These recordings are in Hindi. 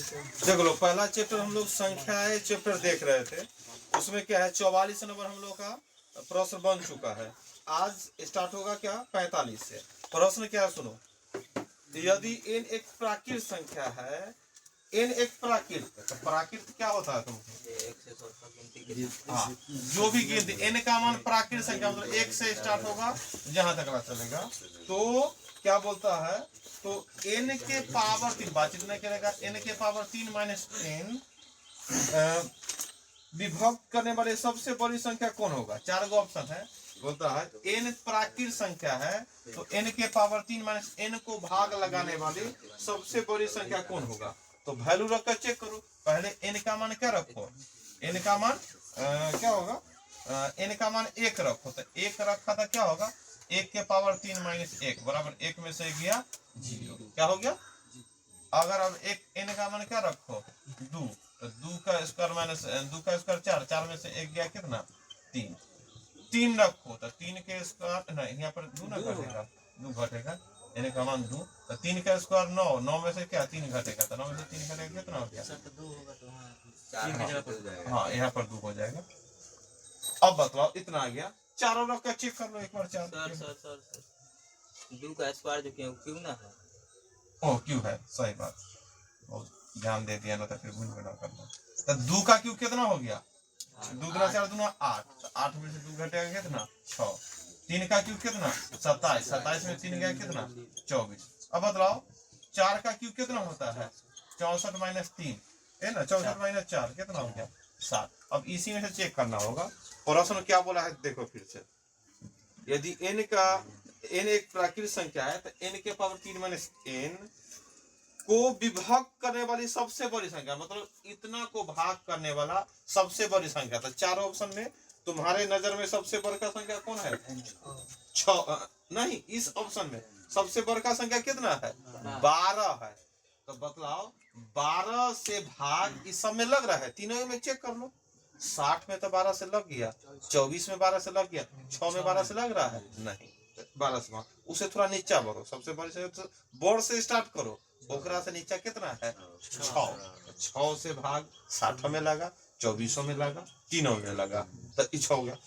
देख लो, पहला चैप्टर हम लोग संख्याएं चैप्टर देख रहे थे, उसमें क्या है 44 नंबर हम लोग का प्रश्न बन चुका है। आज स्टार्ट होगा क्या 45 से। प्रश्न क्या है सुनो, यदि n एक प्राकृत संख्या है, n एक प्राकृत, तो प्राकृत क्या होता है तुमको? हाँ, जो भी गिनती n का मान प्राकृत संख्या मतलब 1 से स्टार्ट होगा जहां तक चलेगा, तो क्या बोलता है, तो n के पावर 3 बातचीत नहीं करेगा, n के पावर 3 माइनस n विभक्त करने वाले सबसे बड़ी संख्या कौन होगा? 4 गो ऑप्शन है। बोलता है n प्राकृत संख्या है तो n के पावर 3 माइनस n को भाग लगाने वाली सबसे बड़ी संख्या कौन होगा? तो वैल्यू रख कर चेक करो। पहले n का मान क्या रखो, n का मान क्या होगा, n का मान 1 रखो, तो 1 रखा था क्या होगा, 1 के पावर 3 माइनस 1 बराबर 1 में से गया 0, क्या हो गया? अगर अब एक n का मान क्या रखो 2, तो 2 का स्क्वायर माइनस 2 का स्क्वायर 4, 4 में से 1 गया कितना 3, 3 रखो तो 3 के स्क्वायर नहीं, यहाँ पर 2 ना घटेगा, 2 घटेगा, n का मान 2, तो 3 का स्क्वायर 9, 9 में से क्या 3 घटेगा, तो 9 में से 3 घटेगा कितना हो गया? हाँ, यहाँ पर 2 हो जाएगा। अब बताओ इतना आ गया, चारों रख कर चेक कर लो एक बार। सर 2 का स्क्वायर जो क्यों ना है, ओ क्यों है, सही बात, ध्यान दे दिया ना, तो फिर भूल ना करना। तो 2 का क्यों कितना हो गया, 2 दूना 4 दूना 8, तो 8 में से 2 घटेगा कितना 6, 3 का क्यों कितना 27, 27 में 3 गया कितना 24। अब बताओ 4 का क्यों कितना होता है 64 माइनस 3 है ना, 64 माइनस 4 कितना हो गया 7। अब इसी में से चेक करना होगा। प्रश्न क्या बोला है देखो फिर से, यदि n एक प्राकृत संख्या है तो n के पावर 3 माइनस n को विभक्त करने वाली सबसे बड़ी संख्या, मतलब इतना को भाग करने वाला सबसे बड़ी संख्या। तो 4 ऑप्शन में तुम्हारे नजर में सबसे बड़ा संख्या कौन है? 6 नहीं, इस ऑप्शन में सबसे बड़ा संख्या कितना है 12 है। तो बतलाओ 12 से भाग इस सब में लग रहा है, तीनों में चेक कर लो। 60 में तो 12 से लग गया, 24 में 12 से लग गया, 6 में 12 से लग रहा है नहीं, 12 से उसे थोड़ा नीचा बढ़ो, सबसे बड़ी से बोर्ड से स्टार्ट करो, ओकरा से नीचा कितना है 6 से भाग 60 में लगा, 24 में लगा, तीनों में लगा, तो 6 हो गया।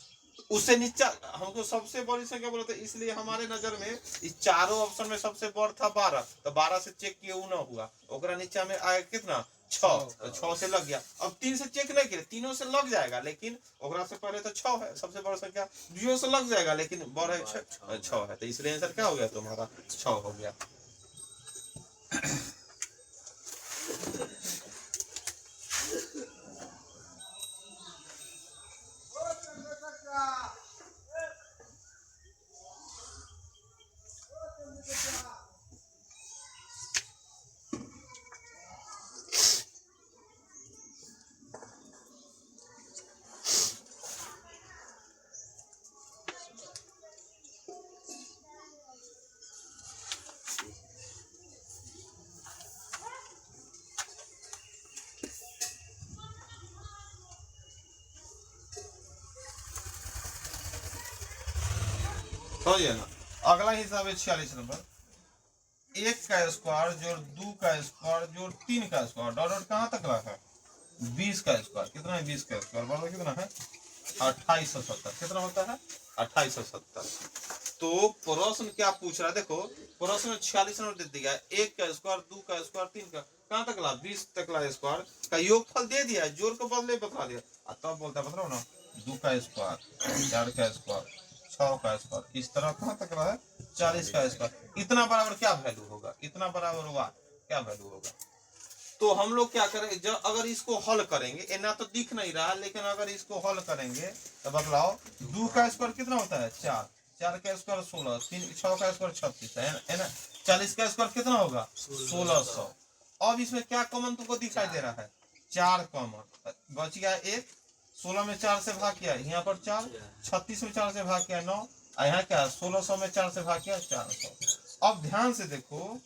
उससे नीचा हमको सबसे बड़ी संख्या बोला, तो इसलिए हमारे नजर में इस चारों ऑप्शन में सबसे बड़ा था 12, तो 12 से चेक किए वो ना हुआ, ओकरा नीचा में आया कितना 6, तो 6 से लग गया। अब 3 से चेक नहीं किया, तीनों से लग जाएगा, लेकिन ओकरा से पहले तो 6 है सबसे बड़ा संख्या, 2 से लग जाएगा लेकिन बड़ा 6 है, तो इसलिए आंसर क्या हो गया तुम्हारा 6 हो गया। हो गया ना। अगला हिसाब है 46 नंबर, 1 का स्क्वायर जोड़ 2 का स्क्वायर जोड़ 3 का स्क्वायर, डॉट डॉट कहाँ तक रखा है 20 का स्क्वायर, कितना है 20 का स्क्वायर बराबर कितना है 2870, कितना होता है 2870। तो प्रश्न क्या पूछ रहा है देखो, प्रश्न 46 नंबर दे दिया, 1 का स्क्वायर 2 का स्क्वायर 3 का, कहाँ तक ला 20 तक ला स्क्वायर का योगफल दे दिया, जोड़ को बदले बता दिया, तब बोलता है बताओ ना 2 का स्क्वायर 4 का स्क्वायर 6 का स्क्वायर, इस तरह कहाँ तक रहा है 40 का स्क्वायर, इतना बराबर क्या वैल्यू होगा, इतना बराबर हुआ क्या वैल्यू होगा। तो हम लोग क्या करेंगे, जब अगर इसको हल करेंगे, ना तो दिख नहीं रहा, लेकिन अगर इसको हल करेंगे तो बतलाओ 2 का स्क्वायर कितना होता है 4, 4 का स्क्वायर 16, 6 का स्क्वायर 36 है ना, 40 का स्क्वायर कितना होगा 1600। अब इसमें क्या कॉमन तुमको दिखाई दे रहा है 4 कॉमन बच गया, 1 16 में 4 से भाग किया, यहाँ पर 4, 36 में 4 से भाग किया 9, यहाँ क्या 1600 में 4 से भाग किया 400। अब ध्यान से देखो,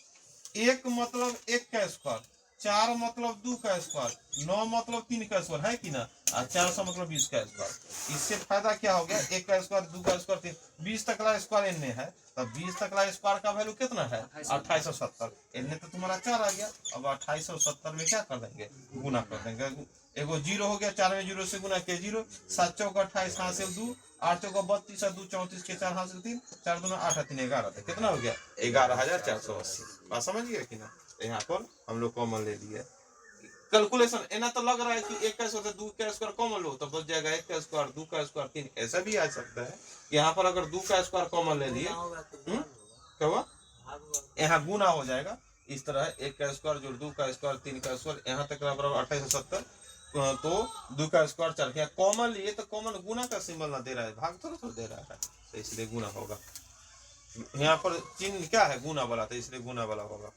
1 मतलब 1 का स्क्वायर, 4 मतलब 2 का स्क्वायर, 9 मतलब 3 का स्क्वायर है कि ना, 400 मतलब 20 का स्क्वायर। इससे फायदा क्या हो गया, 1 का स्क्वायर 2 का स्क्वायर 3, 20 तक का स्क्वायर n है, तब 20 तक ला स्क्वायर का वैल्यू कितना है 2870। इनने तो तुम्हारा 4 आ गया। अब 2870 में क्या कर देंगे गुना कर देंगे। एगो 0 हो गया, 4 में 0 से गुना किया 0, 7 चौक 28 हासिल 2, 8 चौक 32 2 34 के 4 हासिल 3, 4 दूना 8 3 11, कितना हो गया 11480। बात समझ गए कि ना। यहाँ पर हम लोग कॉमन ले लिए कैलकुलेशन। एना तो लग रहा है कि 1 का स्क्वायर 2 का स्क्वायर कॉमन लो तो बच जाएगा 1 का स्क्वायर 2 का स्क्वायर 3, ऐसा भी आ सकता है। यहाँ पर अगर 2 का स्क्वायर कॉमन ले लिए क्या हुआ, यहाँ गुना हो जाएगा इस तरह। 1 का स्क्वायर जोड़ 2 का स्क्वायर 3 का स्क्वायर यहाँ तक बराबर 2870। तो 2 का स्क्वायर 4 के कॉमन लिए तो कॉमन गुना का सिंबल ना दे रहा है, भाग थोड़ा दे रहा है, तो इसलिए गुना होगा। यहाँ पर चिन्ह क्या है गुना वाला, तो इसलिए गुना वाला होगा।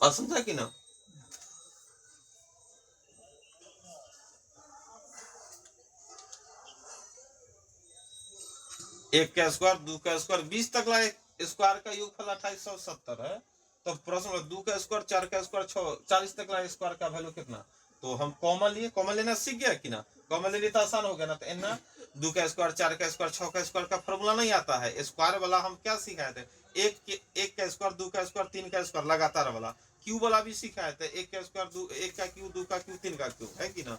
और समझा कि ना। एक का स्क्वायर 2 का स्क्वायर 20 तक ला स्क्वायर का योगफल 2870 है। तो प्रश्न 2 का स्क्वायर 4 का स्क्वायर 40 तक ला स्क्वायर का वैल्यू कितना। तो हम कॉमन लिए, कॉमन लेना सीख गया कि ना। कॉमन लेने तो आसान हो गया ना। तो इतना 2 का स्क्वायर 4 का स्क्वायर 6 का स्क्वायर का फॉर्मूला नहीं आता है। स्क्वायर वाला हम क्या सिखाए थे, एक का स्क्वायर 2 का स्क्वायर 3 का स्क्वायर लगातार वाला। क्यूब वाला भी सिखाए थे, 1 का स्क्वायर 1 का क्यूब 2 का क्यूब 3 का क्यूब, है कि ना।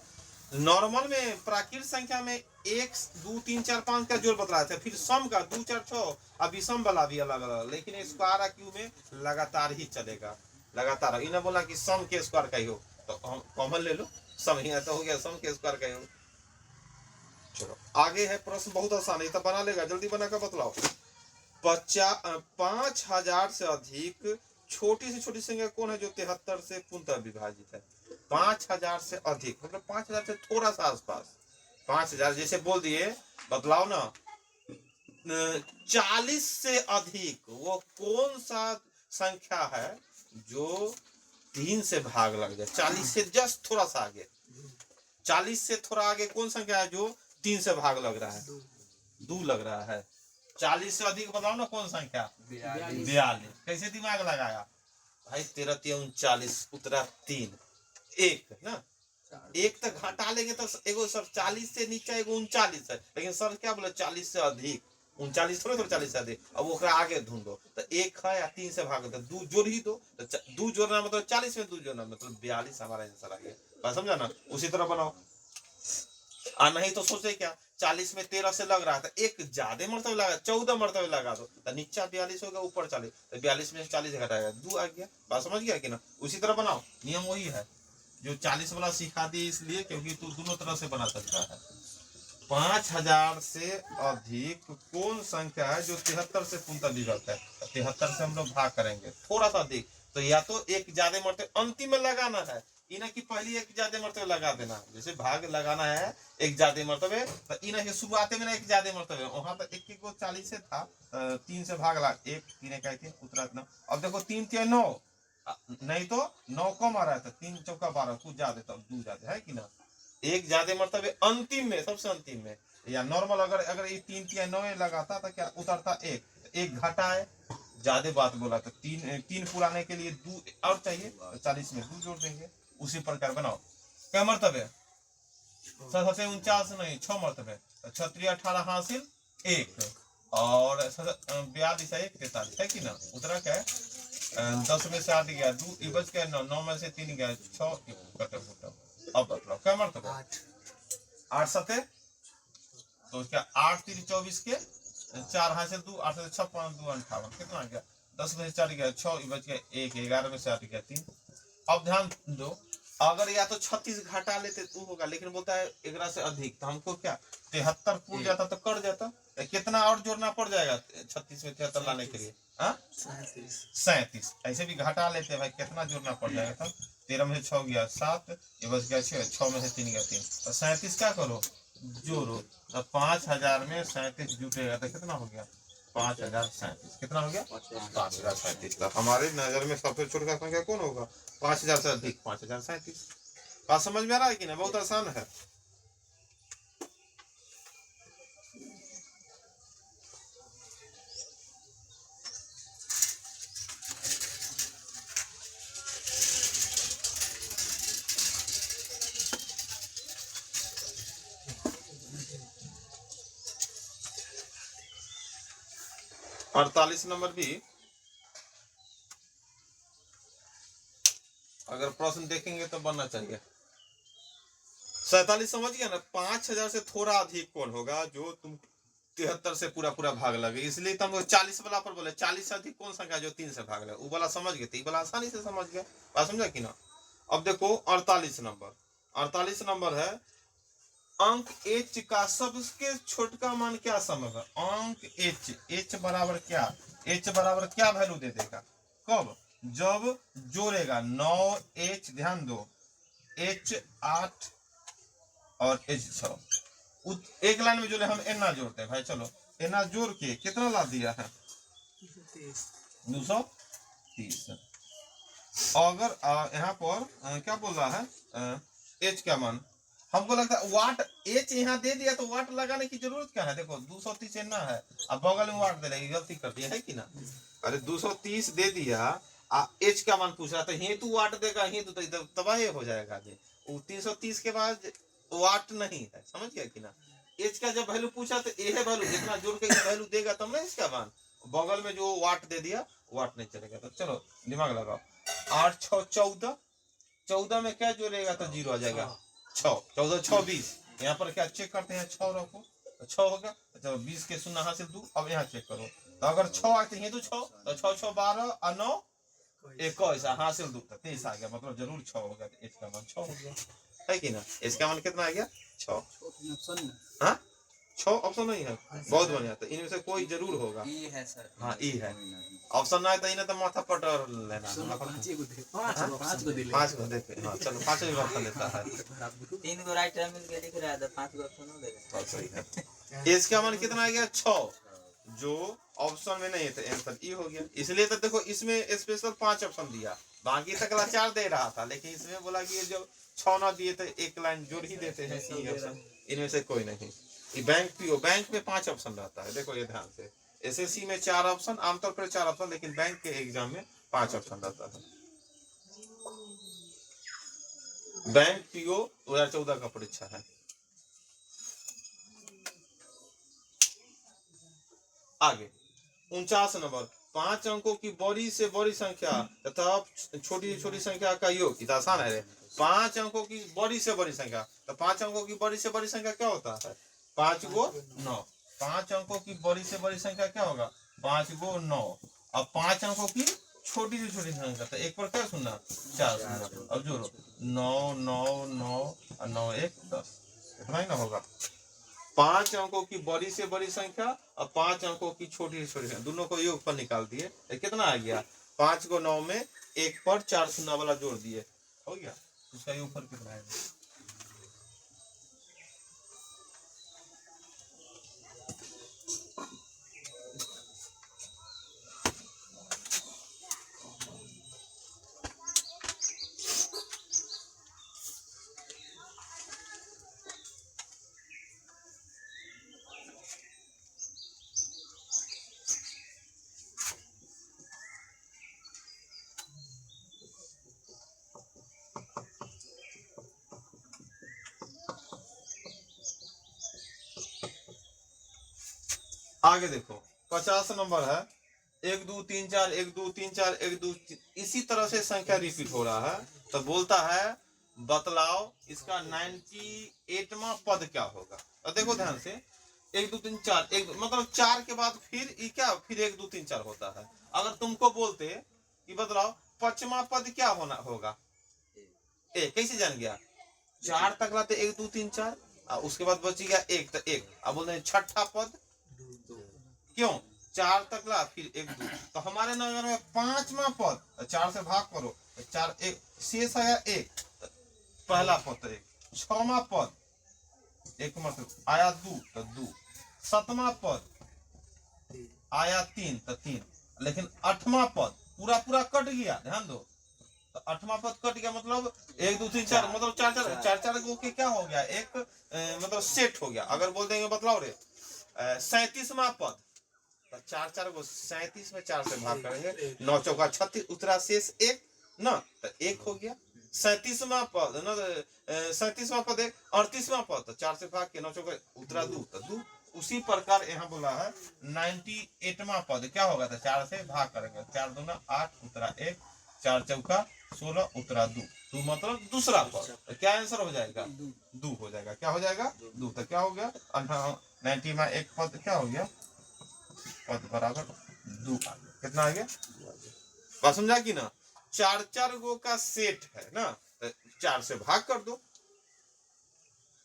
नॉर्मल में प्राकृत संख्या में 1 2 3 4 5 का जोड़ बतलाया था, फिर सम का 2 4 6, अब विषम वाला भी अलग अलग। लेकिन स्क्वायर क्यूब में लगातार ही चलेगा, लगातार। इन्हें बोला कि सम के स्क्वायर का ही हो, तो हम कॉमन ले लो, सम ही तो हो गया, सम के स्क्वायर का ही हो। चलो आगे है प्रश्न, बहुत आसान है, तो बना लेगा, जल्दी बना कर बतलाओ। 5000 से अधिक छोटी से छोटी संख्या कौन है जो 73 से पूर्णतः विभाजित है। 5000 से अधिक मतलब 5000 से थोड़ा सा आसपास। 5000 जैसे बोल दिए, बतलाओ ना। 40 से अधिक वो कौन सा संख्या है जो 3 से भाग लग जाए। 40 से जस्ट थोड़ा सा आगे, 40 से थोड़ा आगे कौन संख्या है जो 3 से भाग लग रहा है, 2 लग रहा है। 40 से अधिक बताओ ना कौन संख्या, 42। कैसे दिमाग लगाया भाई, 13 3 39 उतरा 3, 1 ना। 1 तक घटा लेंगे तो एगो सर 40 से नीचे एगो 39 है, लेकिन सर क्या बोले 40 से अधिक, 39 थोड़े 40 से अधिक। अब वो आगे ढूंढो, तो 1 है या 3 से भाग दो, 2 जोड़ ही दो, तो 2 जोड़ना मतलब 40 में 2 जोड़ना मतलब 42 हमारा आंसर आ गया। बात समझा ना। उसी तरह बनाओ। नहीं तो सोचे क्या, 40 में 13 से लग रहा था, एक ज्यादा मरतबे लगा, 14 मरतबे लगा दो, तो नीचे 42 होगा ऊपर 40, तो 42 में 40 घटाएगा 2 आ गया। बात समझ गया कि ना। उसी तरह बनाओ, नियम वही है जो 40 वाला सिखा दी, इसलिए क्योंकि तू दोनों तरह से बना सकता है। 5000 से अधिक कौन संख्या है जो 73 से पूर्णतः विभक्त है। 73 से हम लोग भाग करेंगे थोड़ा सा अधिक, तो या तो एक ज्यादा मरतबे अंतिम में लगाना है, इन्हें की पहली एक ज्यादा मरतबे लगा देना। जैसे भाग लगाना है एक ज्यादा मरतबे, तो इन्हें के शुरुआत में ना एक ज्यादा मरतबे, वहां पर 1 को 40 से था, 3 से भाग लगा 1 3 का 3 उतरा 9। अब देखो 3 3 9, नहीं तो 9 कम आ रहा है, तो 3 चौका 12, कुछ ज्यादा तब 2 ज्यादा, है कि ना। एक ज्यादा मरतबे अंतिम में, सबसे अंतिम में, या नॉर्मल अगर ये 3 3 9 लगाता तो क्या उतरता 1, 1 घटा है, ज्यादा बात बोला तो 3 पुराने के लिए 2 और चाहिए, तो 40 में 2 जोड़ देंगे। उसी प्रकार बनाओ। क्या मरतबे, 49 नहीं 6 मरतबे, 36 18 हासिल 1, और 42 1 43, है कि ना। उतरा क्या है 10 में से 8 गया 2, बच गया 9, 9 में से 3 गया 6, कटे फुटा। अब बतलाओ क्या मरतबा, 8 7, तो क्या 8 3 24 के 4 हासिल 2, 8 से 6 5 2 58, कितना गया 10 में से 4 गया 6, बच गया 1, 11 में से 8 गया 3। अब ध्यान दो, अगर या तो 36 घटा लेते तो होगा, लेकिन बोलता है 11 से अधिक, तो हमको क्या 73 पूछ जाता तो कट जाता। कितना और जोड़ना पड़ जाएगा 36 में 73 लाने के लिए, 37। ऐसे भी घटा लेते भाई, कितना जोड़ना पड़ जाएगा तब। 13 में से 6 गया 7, ये बच गया 6 में से 3 गया 3, तो 37 क्या करो जोड़ो, तो 5000 में 37 जुटेगा तो कितना हो गया 5037। कितना हो गया 5037। तो हमारे नजर में सबसे छोटा संख्या कौन होगा 5000 से अधिक 5037। बात समझ में आ रहा है कि ना, बहुत आसान है। 48 नंबर भी अगर प्रश्न देखेंगे तो बनना चाहिए। 47 समझ गया ना, 5000 से थोड़ा अधिक कौन होगा जो तुम 73 से पूरा पूरा भाग लगे, इसलिए तो हम 40 वाला पर बोले 40 से अधिक कौन संख्या जो 3 से भाग लगे, वो वाला समझ गए, तो वाला आसानी से समझ गया, बात समझा कि ना। अब देखो 48 नंबर, 48 नंबर है अंक एच का सबसे छोटका मान क्या संभव है। अंक एच, एच बराबर क्या, एच बराबर क्या वैल्यू दे देगा, कब, जब जोड़ेगा 9h, ध्यान दो, h 8 और h 6, एक लाइन में जोड़े हम एना जोड़ते हैं भाई, चलो एना जोड़ के कितना ला दिया है 230। अगर यहाँ पर क्या बोल रहा है एच का मान, हमको लगता है वाट, एच यहाँ दे दिया तो वाट लगाने की जरूरत क्या है, देखो 230 एना है, अब बगल में वाट दे रही, गलती कर दिया है कि ना, अरे 230 दे दिया, एच का मान पूछ रहा था, हेतु वाट देगा, हेतु तो इधर तबाही हो जाएगा, 330 के बाद वाट नहीं है, समझ गया कि ना। एच का जब वैल्यू पूछा तो ये है वैल्यू, जितना जोड़ के वैल्यू देगा तब ना इसका मान, बगल में जो वाट दे दिया वाट नहीं चलेगा, तो चलो दिमाग लगाओ, 8 6 14, 14 में क्या जोड़ेगा तो 0 आ जाएगा, 6 14 6 20, यहाँ पर क्या चेक करते हैं 6 रखो, 6 होगा, अच्छा 20 के शून्य हासिल 2, अब यहाँ चेक करो, तो अगर 6 आते हैं तो 6, तो 6 6 12 और 9 21 हासिल 2, तो 23 आ गया, मतलब जरूर 6 होगा, तो इसका मान 6 हो गया, है कि ना। इसका मान कितना आ गया 6, हाँ 6 ऑप्शन नहीं है, बहुत बढ़िया, तो इनमें से कोई जरूर होगा, ई है सर, हाँ ई है, ऑप्शन ना है तो इन्हें तो माथा पटर लेना, 5 को देते, हाँ चलो 5 भी ऑप्शन लेता है, 3 गो राइट मिल के लिख रहा है, तो 5 गो ऑप्शन हो देगा, सही है। इसका मान कितना आ गया 6, जो ऑप्शन में नहीं है, तो आंसर ई हो गया, इसलिए तो देखो इसमें स्पेशल 5 ऑप्शन दिया, बाकी तक 4 दे रहा था, लेकिन इसमें बोला कि जब 6 ना दिए तो एक लाइन जोड़ ही देते हैं, ई ऑप्शन, इनमें से कोई नहीं। बैंक पीओ, बैंक में 5 ऑप्शन रहता है, देखो ये ध्यान से, एसएससी में 4 ऑप्शन, आमतौर पर 4 ऑप्शन, लेकिन बैंक के एग्जाम में 5 ऑप्शन रहता है। बैंक पीओ 2014 का परीक्षा है। आगे 49 नंबर, 5 अंकों की बड़ी से बड़ी संख्या तथा छोटी से छोटी संख्या का योग, इतना आसान है रे, 5 अंकों की बड़ी से बड़ी संख्या, तो 5 अंकों की बड़ी से बड़ी संख्या क्या होता है 5 गो 9, 5 अंकों की बड़ी से बड़ी संख्या क्या होगा 5 गो 9, अब 5 अंकों की छोटी से छोटी संख्या, तो एक पर क्या सुनना 4 सुनना, अब जोड़ो 9 9 9 और 9 1 10, इतना ही ना होगा। 5 अंकों की बड़ी से बड़ी संख्या और 5 अंकों की छोटी से छोटी संख्या, दोनों को योग पर निकाल दिए, कितना आ गया 5 को 9 में एक पर 4 शून्य वाला जोड़ दिए, हो गया, उसका योग पर कितना आएगा। आगे देखो 50 नंबर है, 1 2 3 4 1 2 3 4 1 2, इसी तरह से संख्या रिपीट हो रहा है, तो बोलता है बतलाओ इसका 98वां पद क्या होगा। तो देखो ध्यान से 1 2 3 4, एक मतलब 4 के बाद फिर क्या, फिर 1 2 3 4 होता है, अगर तुमको बोलते कि बतलाओ 5वां पद क्या होगा, कैसे जान गया 4 तक लाते 1 2 3 4, उसके बाद बच गया 1, तो 1, अब बोलते हैं 6ठा पद, क्यों 4 तक ला फिर 1 2, तो हमारे नजर में 5वां पद 4 से भाग करो, 4 1 शेष आया 1, पहला पद तो 1, 6वां पद 1 मतलब आया 2 तो 2, 7वां पद आया 3 तो 3, लेकिन 8वां पद पूरा पूरा कट गया, ध्यान दो, तो 8वां पद कट गया, मतलब 1 2 3 4 मतलब 4 को क्या हो गया, एक मतलब सेट हो गया। अगर बोल देंगे बतलाओ रे 37वां पद, तो 4 4 को 37 में 4 से भाग करेंगे, 9 चौका 36, उतरा शेष 1 ना, तो 1 हो गया। 37वां पद ना, 37वां पद 1, 38वां पद तो 4 से भाग के 9 चौका उतरा 2, तो 2, उसी प्रकार यहाँ बोला है 98वां पद क्या होगा, तो 4 से भाग करेंगे, 4 दूना 8 उत्तरा 1, 4 चौका 16 उत्तरा 2, तो मतलब दूसरा पद, तो क्या आंसर हो जाएगा, 2 हो जाएगा, क्या हो जाएगा 2, तो क्या हो गया 90 में एक पद क्या हो गया, पद बराबर 2 आ गया, कितना आ गया, बात समझा कि ना, 4 गो का सेट है ना, तो 4 से भाग कर दो,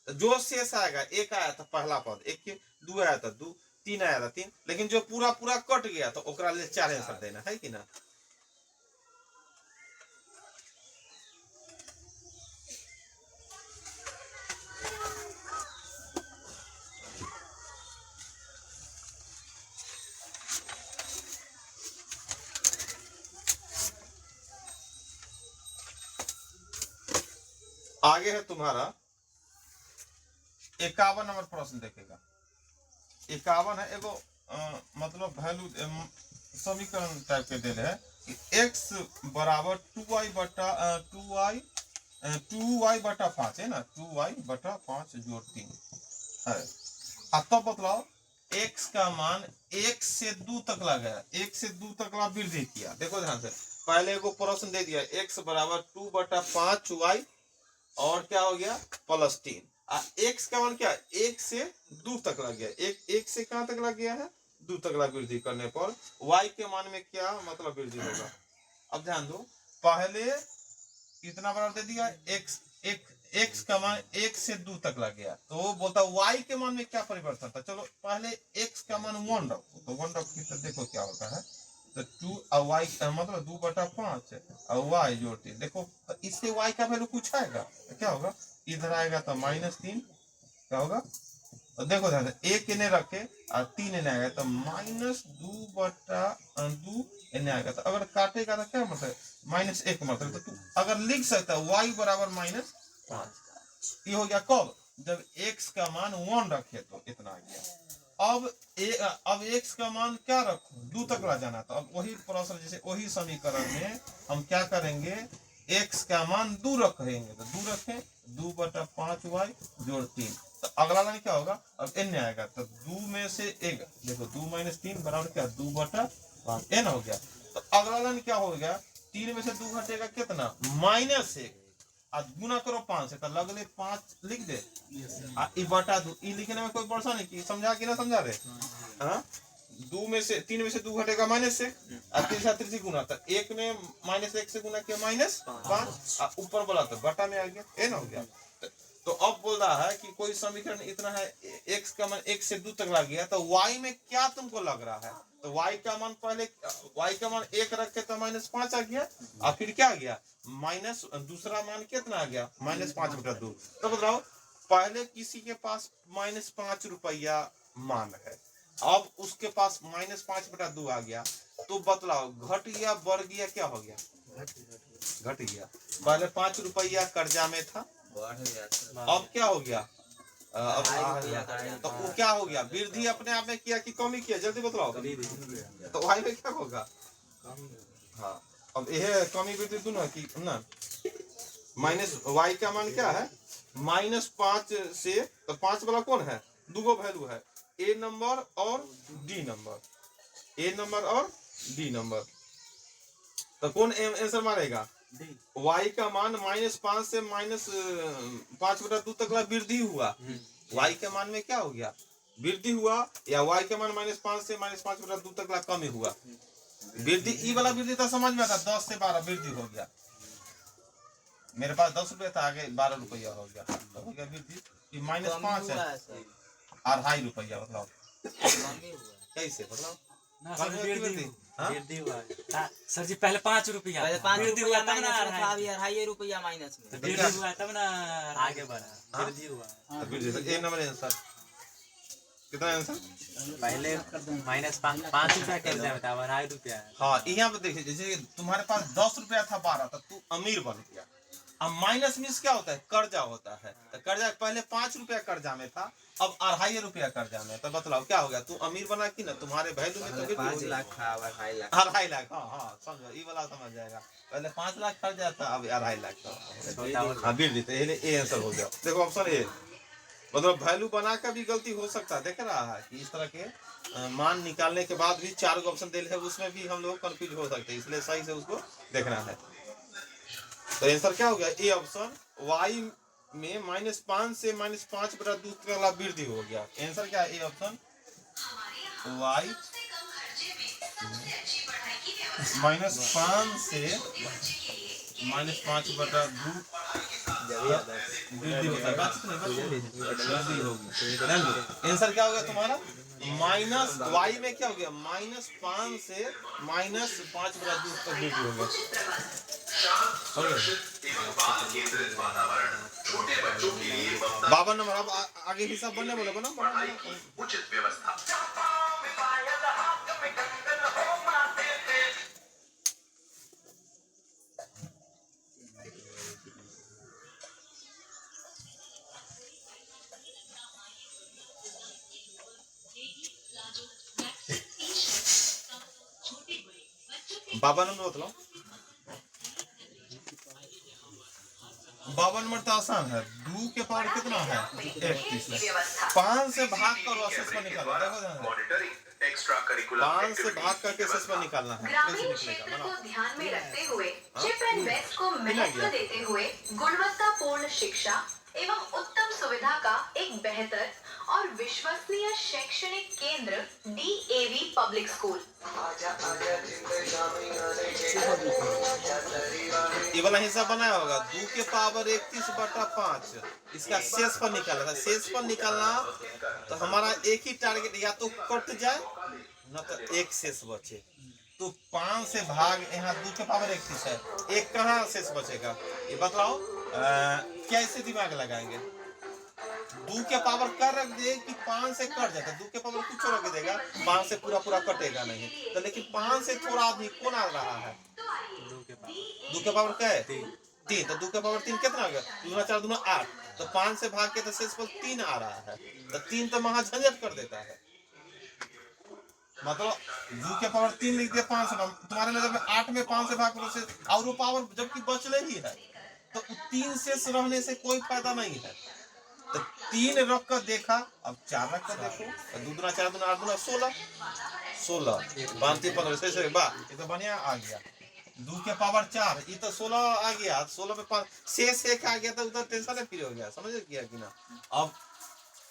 जो शेष आएगा, एक आया था पहला पद एक के, 2 आया था 2, 3 आया था 3, लेकिन जो पूरा पूरा कट गया तो ओकरा लिए 4 आंसर देना है कि ना। आगे है तुम्हारा 51 नंबर प्रश्न देखेगा, 51 है एगो मतलब वैल्यू समीकरण टाइप के दे रहे हैं कि x बराबर 2y बटा 2y बटा 5 है ना, 2y बटा 5 जोड़ 3 है। अब तो बतलाओ x का मान 1 से 2 तक लगा, 1 से 2 तक ला वृद्धि किया, देखो ध्यान से, पहले को प्रश्न दे दिया x बराबर 2 बटा 5y और क्या हो गया प्लस 3, x का मान क्या 1 से 2 तक लग गया, एक से कहां तक लग गया है 2 तक लग, वृद्धि करने पर y के मान में क्या मतलब वृद्धि होगा। अब ध्यान दो, पहले कितना बराबर दे दिया x का मान 1 से 2 तक लग गया, तो वो बोलता y के मान में क्या परिवर्तन था, चलो पहले x का मान 1 रखो, तो 1 रखो तो देखो क्या होता है, तो 2 और y मतलब 2 बटा 5 और y जोड़ 3, देखो तो इससे y का वैल्यू कुछ आएगा तो क्या होगा, इधर आएगा तो -3, क्या होगा, तो देखो ध्यान से 1 इन्हें रखे और 3 इन्हें आएगा, तो -2 बटा 2 इन्हें आएगा, तो अगर काटेगा तो क्या मतलब -1 मतलब, तो तू अगर लिख सकता है y बराबर -5, ये हो गया कब, जब x का मान 1 रखे तो इतना आ गया। अब x का मान क्या रखो 2 तक ला जाना, तो अब वही प्रश्न जैसे वही समीकरण में हम क्या करेंगे, x का मान 2 रखेंगे, तो 2 रखें 2 बटा 5y जोड़ 3, तो अगला लाइन क्या होगा, अब n आएगा, तो 2 में से 1 देखो 2 - 3 बराबर क्या 2 बटा 5 n हो गया, तो अगला लाइन क्या हो गया, 3 में से 2 घटेगा कितना -1 और गुना करो 5 से, तो लगले 5 लिख दे ई बटा 2, ई लिखने में कोई परेशानी की, समझा कि ना समझा रहे, हाँ 2 में से 3 में से 2 घटेगा -1 और 3 से 3 गुना, तो 1 में -1 से गुना किया -5 और ऊपर बोला तो बटा में आ गया, n हो गया। तो अब बोल रहा है कि कोई समीकरण इतना है, x का मान 1 से 2 तक लग गया, तो y में क्या तुमको लग रहा है, तो y का मान पहले y का मान 1 रखे तो -5 आ गया, और फिर क्या आ गया माइनस दूसरा मान कितना आ गया -5 बटा 2, तो बताओ पहले किसी के पास -5 रुपया मान है, अब उसके पास -5 बटा 2 आ गया, तो बतलाओ घट गया बढ़ गया क्या हो गया, घट गया, पहले 5 रुपया कर्जा में था, अब क्या हो गया, अब तो वो क्या हो गया, वृद्धि अपने आप में किया कि कमी किया, जल्दी बताओ, तो y में क्या होगा, हाँ अब यह कमी वृद्धि दोनों की ना, माइनस y का मान क्या है -5 से, तो 5 वाला कौन है, दो वैल्यू है a नंबर और d नंबर, a नंबर और d नंबर, तो कौन आंसर मारेगा, y का मान -5 से -5 बटा 2 तक वृद्धि हुआ, y के मान में क्या हो गया वृद्धि हुआ, या y के मान -5 से -5 बटा 2 तक कमी हुआ, वृद्धि ई वाला वृद्धि तो समझ में आता, 10 से 12 वृद्धि हो गया, मेरे पास 10 रुपया था आगे 12 रुपया हो गया, तो हो गया वृद्धि, -5 है 2.5 रुपया, मतलब कैसे मतलब वृद्धि हुआ सर जी, पहले 5 रुपया वृद्धि हुआ तब ना 2.5 रुपया माइनस में, वृद्धि हुआ तब ना आगे बढ़ा, वृद्धि हुआ, तो वृद्धि ए नंबर आंसर कितना आंसर, पहले -5 रुपया कर दिया था, 2.5 रुपया, हाँ यहाँ पे देखिए, जैसे तुम्हारे पास 10 रुपया था 12, तो तू अमीर बन गया, अब माइनस मीन्स क्या होता है कर्जा होता है, तो कर्जा पहले 5 रुपया कर्जा में था, अब 2.5 रुपया कर्जा में, तो बतलाओ क्या हो गया, तू अमीर बना कि ना, तुम्हारे वैल्यू में तो 5 लाख था 2.5 लाख, 2.5 लाख, हाँ समझो ये वाला समझ जाएगा, पहले 5 लाख कर्जा था अब 2.5 लाख का, हाँ वृद्धि, तो ये आंसर हो गया, देखो ऑप्शन ए मतलब वैल्यू बना कर भी गलती हो सकता है, देख रहा है कि इस तरह के मान निकालने के बाद भी 4 ऑप्शन दे है, उसमें भी हम लोग कंफ्यूज हो सकते हैं, इसलिए सही से उसको देखना है। तो आंसर क्या हो गया? ए ऑप्शन, y में -5 से -5/2 वाला वृद्धि हो गया। आंसर क्या है? ए ऑप्शन y -5 से -5/2 वृद्धि होता है। वृद्धि होगी। आंसर क्या हो गया तुम्हारा? माइनस y में क्या हो गया? -5 से -5/2 तक वृद्धि हो गया। बावन नंबर। अब आगे हिसाब बनने बोले बना उचित व्यवस्था। बावन नंबर बताओ। 52 नंबर तो आसान है। 2 के पावर कितना है? 31 है। 5 से भाग कर अशेष पर निकालो। देखो ध्यान से 5 से भाग करके अशेष पर निकालना है। ग्रामीण क्षेत्र को ध्यान में रखते हुए चिप एंड वेस्ट को महत्व देते हुए गुणवत्तापूर्ण शिक्षा एवं उत्तम सुविधा का एक बेहतर और विश्वसनीय शैक्षणिक केंद्र DAV पब्लिक स्कूल। ये वाला हिसाब बनाया होगा। 2 के पावर 31/5 इसका शेष पर निकालना था। शेष पर निकालना तो हमारा एक ही टारगेट, या तो कट जाए न तो एक शेष बचे। तो 5 से भाग, यहाँ 2 के पावर 31 है, एक कहाँ शेष बचेगा ये बताओ। कैसे दिमाग लगाएंगे? 2 के पावर कर रख दे कि 5 से कट जाता। 2 के पावर कुछ रख देगा, 5 से पूरा कटेगा नहीं तो। लेकिन 5 से थोड़ा अधिक कौन आ रहा है? 2 के पावर क्या है? 3। तो 2 के पावर 3 कितना हो गया? 2 × 4 = 8। तो 5 से भाग के तो शेष पर 3 आ रहा है। तो 3 तो महा झंझट कर देता है। मतलब 2 के पावर 3 लिख दिया 5 से। तुम्हारे नजर में 8 में 5 से भाग करो से और वो पावर जबकि बचले ही है, तो 3 शेष रहने से कोई फायदा नहीं है। तो 3 रख कर देखा, अब 4 रख कर देखो। 2 × 4 = 8 × 16 16 5 × 15 से वाह, ये तो बढ़िया आ गया। 2 के पावर 4 ये तो 16 आ गया। 16 में 5 शेष 1 आ गया तो उधर टेंशन फ्री हो गया। समझ गया कि ना? अब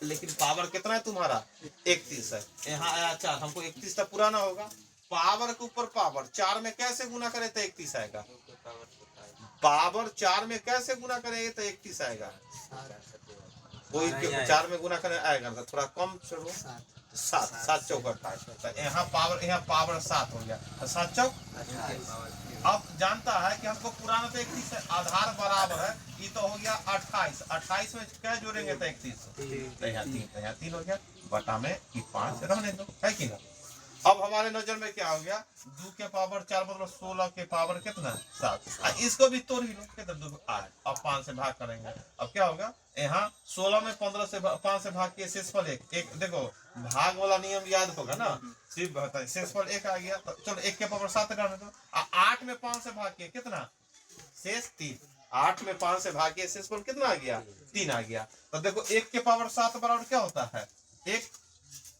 लेकिन पावर कितना है तुम्हारा? 31 है। यहाँ आया 4, हमको 31 तक पुराना होगा। पावर के ऊपर पावर 4 में कैसे गुना करे तो 31 आएगा। पावर 4 में कैसे गुना करेंगे तो 31 आएगा। कोई 4 में गुना करे आएगा तो थोड़ा कम छोड़ो। 7 7 चौक 28। यहाँ पावर 7 हो गया। 7 चौक। अब जानता है कि हमको पुराना तो 31 है, आधार बराबर है, ये तो हो गया 28। 28 में क्या जोड़ेंगे तो 31। तो यहाँ 3 हो गया। बटा में 5 रहने दो, है कि ना? अब हमारे नजर में क्या हो गया? 2 के पावर 4 मतलब 16 के पावर कितना? 7। इसको भी तोड़ ही लो, कितना? 2 8। अब 5 से भाग करेंगे। अब क्या होगा? यहाँ 16 में 15 से 5 से भाग के शेषफल 1। देखो भाग वाला नियम याद होगा ना? सिर्फ बताइए शेषफल 1 आ गया। तो चलो 1 के पावर 7 रहने दो। 8 में 5 से भाग के कितना? शेष 3। 8 में 5 से भाग के शेषफल कितना आ गया? 3 आ गया। तो देखो 1 के पावर 7 बराबर क्या होता है? 1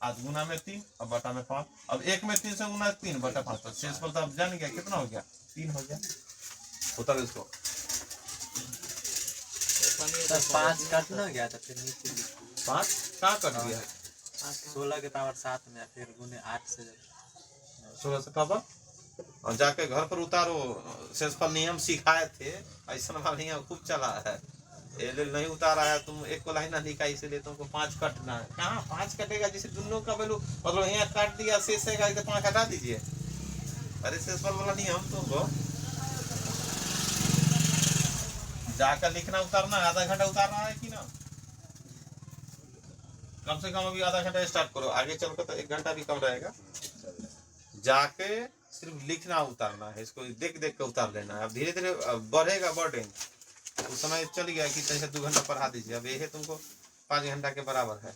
8 गुना में 3 और बटा में 5। अब 1 में 3 से गुना 3 बटा 5। तो शेषफल तो अब जान गया कितना हो गया? 3 हो गया। होता है इसको 5 काटना गया था, फिर नीचे 5 कहाँ कट गया? 16 के पावर 7 में, फिर गुने 8 से 16 से पावर और जाके घर पर उतारो। शेषफल नियम सिखाए थे, ऐसा वाला नियम खूब चला है। ये नहीं उतारा है तुम, एक को लाइन ना लिखा, इसलिए तुमको 5 कटना है। कहाँ 5 कटेगा? जिसे दोनों का वैल्यू मतलब यहाँ काट दिया शेष है तो 5 हटा दीजिए। अरे शेषफल वाला नियम तुमको जाकर लिखना उतारना है। आधा घंटा उतारना है कि ना? कम से कम अभी आधा घंटा स्टार्ट करो, आगे चलकर तो 1 घंटा भी कम रहेगा। जाके सिर्फ लिखना उतारना है, इसको देख देख के उतार लेना है। अब धीरे धीरे बढ़ेगा बर्डन। उस समय चल गया कि तैसे 2 घंटा पढ़ा दीजिए। अब ये तुमको 5 घंटा के बराबर है।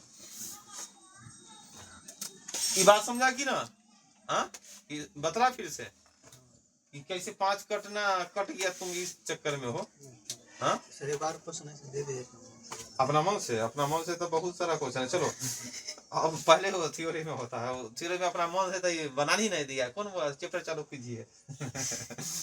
ये बात समझा कि ना? हाँ बतला फिर से कि कैसे 5 कट गया, तुम इस चक्कर में हो। हाँ सर एक बार क्वेश्चन ऐसे दे दे। अपना मन से तो बहुत सारा क्वेश्चन है। चलो अब पहले वो थ्योरी में होता है, थ्योरी में अपना मन से तो ये बना ही नहीं दिया, कौन बोला चैप्टर चालू कीजिए।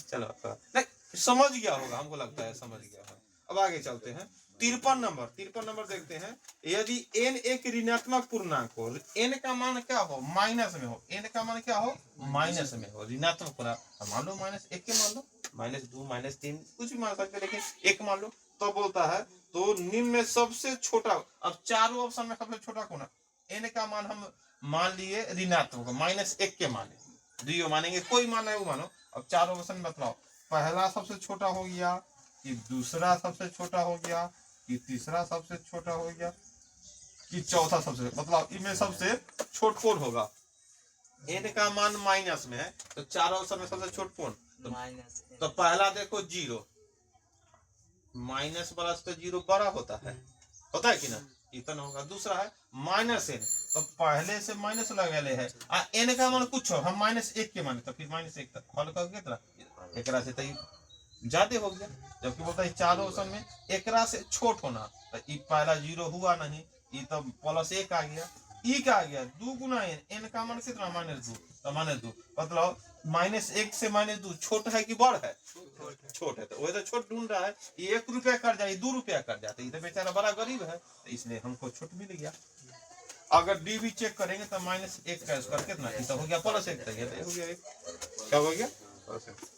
चलो नहीं समझ गया होगा, हमको लगता है समझ गया है। अब आगे चलते हैं 53 नंबर देखते हैं। यदि n एक ऋणात्मक पूर्णांक हो, n का मान क्या हो माइनस में हो, n का मान क्या हो माइनस में हो, ऋणात्मक पूर्णांक मान लो -1 के मान लो -2 -3 कुछ भी मान सकते, लेकिन 1 मान लो तो बोलता है तो निम्न में सबसे छोटा, अब चारों ऑप्शन में सबसे छोटा कौन है, n का मान हम मान लिए ऋणात्मक -1 के माने, दुइयों मानेंगे कोई मान है वो मानो। अब चारों ऑप्शन बतलाओ, पहला सबसे छोटा हो गया कि दूसरा सबसे छोटा हो गया कि तीसरा सबसे छोटा हो गया कि चौथा सबसे, मतलब इनमें सबसे छोट कौन होगा। n का मान माइनस में है तो चारों ऑप्शन में सबसे छोट कौन, तो पहला देखो 0, माइनस वाला से तो 0 बड़ा होता है कि ना, इतना होगा। दूसरा है -n, तो पहले से माइनस लगा ले है, n का मान कुछ हो, हम -1 के माने तो फिर -1 तक हल कर कितना एकरा से तो ज्यादा हो गया, जबकि बोलता है चारों ऑप्शन में एकरा से छोट होना, तो ई पहला 0 हुआ नहीं, ई तो +1 आ गया, ई का आ गया 2 गुना n का मान कितना -2, तो -2 मतलब -1 से -2 छोट है कि बड़ है, छोट है, तो वही तो छोट ढूंढ रहा है। ये 1 रुपया कर जाए 2 रुपया कर जाते, ये तो बेचारा बड़ा गरीब है, तो इसलिए हमको छोट मिल गया। अगर डी भी चेक करेंगे तो -1 का स्क्वायर कितना, ये तो हो गया +1 तक, ये हो गया क्या हो गया +1।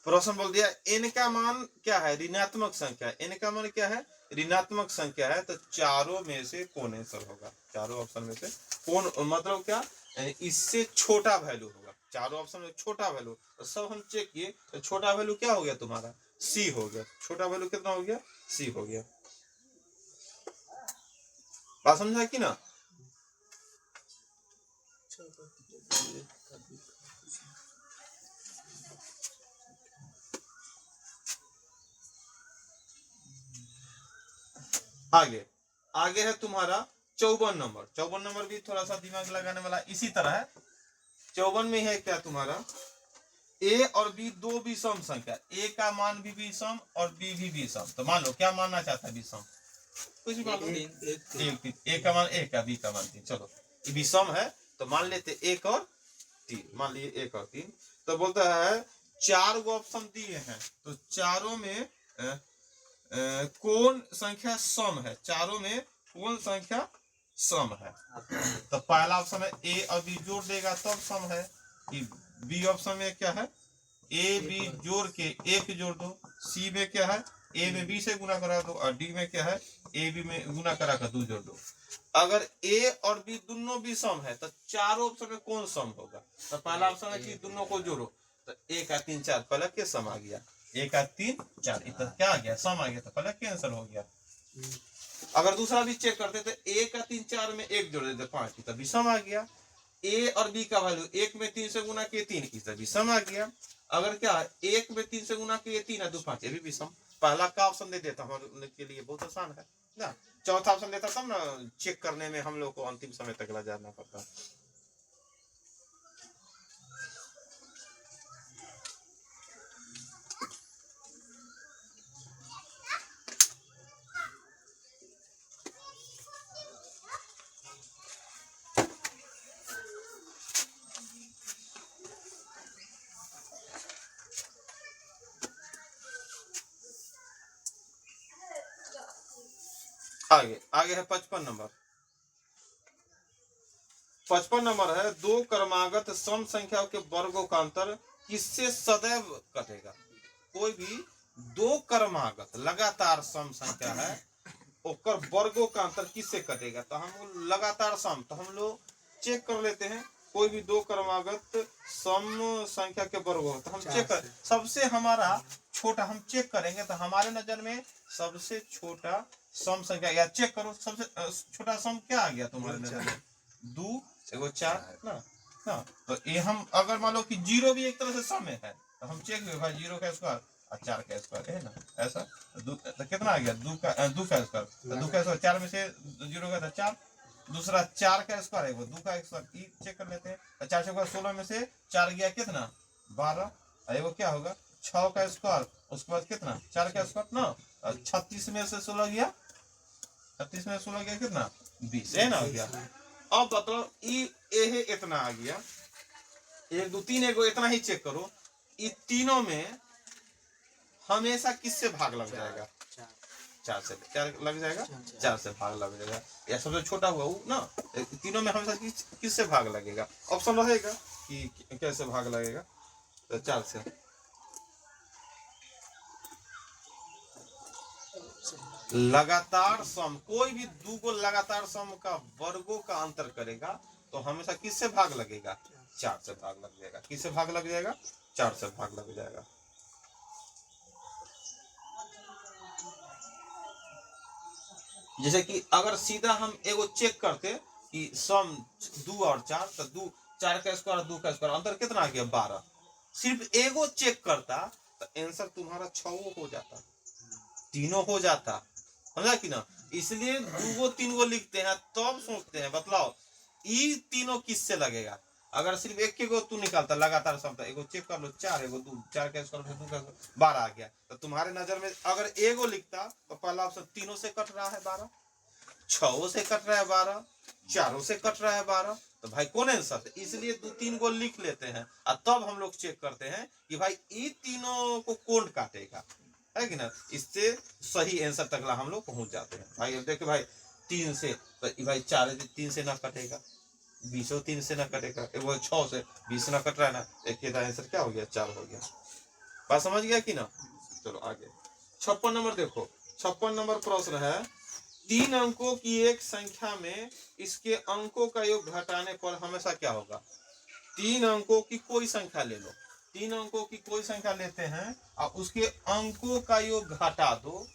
प्रश्न बोल दिया n का मान क्या है ऋणात्मक संख्या, n का मान क्या है ऋणात्मक संख्या है, तो चारों में से कौन आंसर होगा, चारों ऑप्शन में से कौन, मतलब क्या इससे छोटा वैल्यू होगा, चारों ऑप्शन में छोटा वैल्यू, तो सब हम चेक किए तो छोटा वैल्यू क्या हो गया तुम्हारा सी हो गया, छोटा वैल्यू कितना हो गया सी हो गया। बात समझा कि ना। आगे है तुम्हारा 54 नंबर। 54 नंबर भी थोड़ा सा दिमाग लगाने वाला इसी तरह है। 54 में है क्या तुम्हारा a और b दो विषम संख्या, a का मान भी विषम और b भी विषम, तो मान लो क्या मानना चाहता है विषम, कुछ भी मान लो, a का मान 1 का b का मान 3, चलो ये विषम है तो मान लेते 1 और 3, मान लिए 1 और 3, तो बोलता है 4 गो ऑप्शन दिए हैं, तो चारों में कौन संख्या सम है, चारों में कौन संख्या सम है, तो पहला ऑप्शन है ए और बी जोड़ देगा तब सम है, बी ऑप्शन में क्या है ए बी जोड़ के 1 जोड़ दो, सी में क्या है ए में बी से गुना करा दो, और डी में क्या है ए बी में गुना करा कर 2 जोड़ दो। अगर ए और बी दोनों भी सम है तो चारों ऑप्शन में कौन सम होगा, तो पहला ऑप्शन है कि दोनों को जोड़ो, तो 1 का 3 4 पहला के सम आ गया, 1 का 3 4 इतना क्या आ गया सम आ गया, तो पहले कैंसिल हो गया। अगर दूसरा भी चेक करते तो 1 का 3 4 में 1 जोड़ देते 5 की, तभी सम आ गया। ए और बी का वैल्यू 1 में 3 से गुना किए 3 की, तभी सम आ गया। अगर क्या 1 में 3 से गुना किए 3 है 2 5, ये भी सम, पहला का ऑप्शन दे देता हमारे के लिए बहुत आसान है ना, चौथा ऑप्शन देता तब ना चेक करने में हम लोग को अंतिम समय तक ला जाना पड़ता। आगे है 55 नंबर। 55 नंबर है दो क्रमागत सम संख्याओं के वर्गों का अंतर किससे सदैव कटेगा, कोई भी दो क्रमागत लगातार सम संख्या है और वर्गों का अंतर किससे कटेगा, तो हम लगातार सम, तो हम लोग चेक कर लेते हैं कोई भी दो क्रमागत सम संख्या के वर्गों, तो हम चेक कर सबसे हमारा छोटा हम चेक करेंगे, तो हमारे नजर में सबसे छोटा सम संख्या या चेक करो सबसे छोटा सम क्या आ गया तुम्हारे नजर में 2 एगो 4 ना, तो ये हम अगर मान लो कि 0 भी एक तरह से सम है तो हम चेक करें भाई 0 का स्क्वायर और 4 का स्क्वायर है ना, ऐसा तो कितना आ गया 2 का स्क्वायर, तो 2 का स्क्वायर 4 में से 0 का था 4, दूसरा 4 का स्क्वायर है वो 2 का स्क्वायर, ये चेक कर लेते हैं, 4 से 16 में से 4 गया कितना 12, वो क्या होगा 6 का स्क्वायर, उसके बाद कितना 4 का स्क्वायर ना, 36 में से 16 गया, 36 में 16 गया कितना 20 है ना हो गया। अब मतलब ये इतना आ गया, 1 2 3 एगो इतना ही चेक करो, ये तीनों में हमेशा किससे भाग लग जाएगा, 4 से, क्या लग जाएगा 4 से भाग लग जाएगा। या सबसे छोटा हुआ वो ना, तीनों में हमेशा किससे भाग लगेगा, ऑप्शन रहेगा कि कैसे भाग लगेगा, तो 4 से। लगातार सम, कोई भी दो को लगातार सम का वर्गों का अंतर करेगा तो हमेशा किससे भाग लगेगा, 4 से भाग लग जाएगा। किससे भाग लग जाएगा, 4 से भाग लग जाएगा। जैसे कि अगर सीधा हम एगो चेक करते कि सम 2 और 4, तो 2 4 का स्क्वायर 2 का स्क्वायर अंतर कितना आ गया 12, सिर्फ एगो चेक करता तो आंसर तुम्हारा 6 हो जाता, 3 हो जाता, समझा कि ना। इसलिए 2 गो 3 गो लिखते हैं तब सोचते हैं बतलाओ ये तीनों किससे लगेगा। अगर सिर्फ एक गो तू निकालता लगातार समता, एगो चेक कर लो 4 एगो 2, 4 का स्क्वायर 2 का 12 आ गया, तो तुम्हारे नजर में अगर एगो लिखता तो पहला ऑप्शन 3 से कट रहा है 12, 6 से कट रहा है 12, 4 से कट रहा है 12, तो भाई कौन आंसर है। इसलिए 2 3 गो लिख लेते हैं और तब हम लोग चेक करते हैं कि भाई ये तीनों को कौन काटेगा, है कि ना। इससे सही आंसर तक हम लोग पहुंच जाते हैं। भाई अब देखो भाई 3 से तो भाई 4 3 से ना कटेगा, 20 3 से ना कटेगा, वो 6 से 20 ना कट रहा है ना, एक आंसर क्या हो गया 4 हो गया। बात समझ गया कि ना। चलो आगे 56 नंबर देखो, 56 नंबर प्रश्न है 3 अंकों की एक संख्या में इसके अंकों का योग घटाने पर हमेशा क्या होगा। 3 अंकों की कोई संख्या ले लो, 3 अंकों की कोई संख्या लेते हैं और उसके अंकों का योग घटा दो